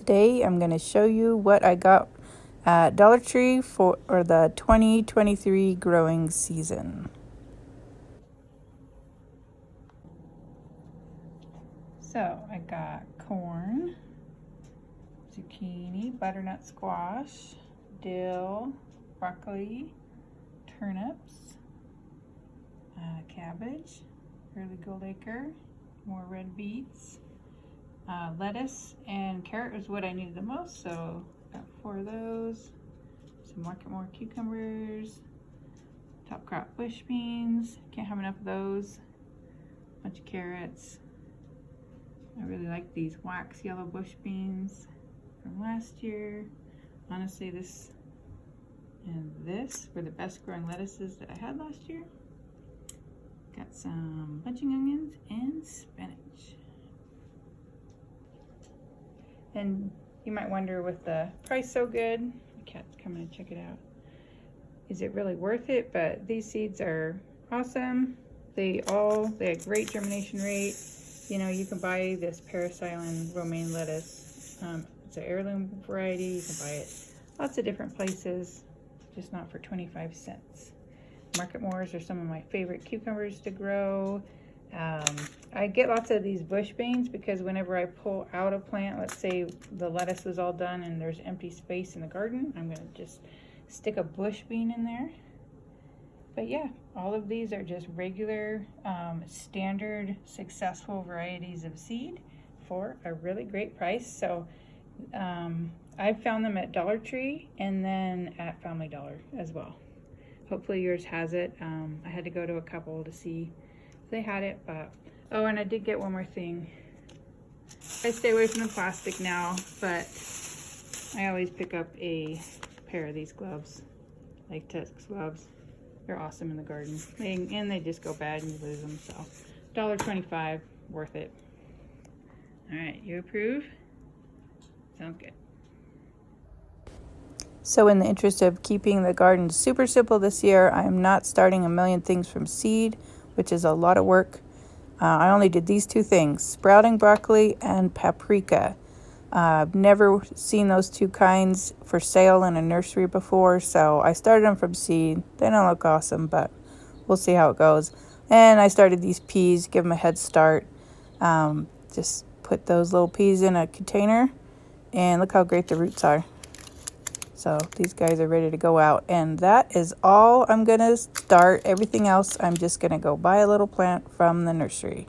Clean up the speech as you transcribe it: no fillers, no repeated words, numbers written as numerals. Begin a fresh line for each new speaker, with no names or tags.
today I'm going to show you what I got at Dollar Tree for the 2023 growing season. So I got corn, zucchini, butternut squash, dill, broccoli, turnips, cabbage, early goldacre, more red beets, lettuce and carrot was what I needed the most, so got 4 of those. Some market more cucumbers, top crop bush beans, can't have enough of those, a bunch of carrots. I really like these wax yellow bush beans from last year. Honestly, this and this were the best growing lettuces that I had last year. Got some bunching onions and spinach. And you might wonder, with the price so good, the cat's coming to check it out, is it really worth it? But these seeds are awesome. They have great germination rate. You know, you can buy this Paris Island romaine lettuce. It's an heirloom variety. You can buy it lots of different places, just not for 25 cents. Market Moors are some of my favorite cucumbers to grow. I get lots of these bush beans because whenever I pull out a plant, let's say the lettuce was all done and there's empty space in the garden, I'm going to just stick a bush bean in there. But yeah, all of these are just regular, standard, successful varieties of seed for a really great price. So I found them at Dollar Tree and then at Family Dollar as well. Hopefully yours has it. I had to go to a couple to see if they had it, but oh, and I did get one more thing. I stay away from the plastic now, but I always pick up a pair of these gloves, like Tusk gloves. They're awesome in the garden, and they just go bad and you lose them. So $1.25, worth it. All right, you approve? Sounds good. So in the interest of keeping the garden super simple this year, I am not starting a million things from seed, which is a lot of work. I only did these 2 things, sprouting broccoli and paprika. I've never seen those 2 kinds for sale in a nursery before, so I started them from seed. They don't look awesome, but we'll see how it goes. And I started these peas, give them a head start. Just put those little peas in a container, and look how great the roots are. So these guys are ready to go out, and that is all I'm going to start. Everything else, I'm just going to go buy a little plant from the nursery.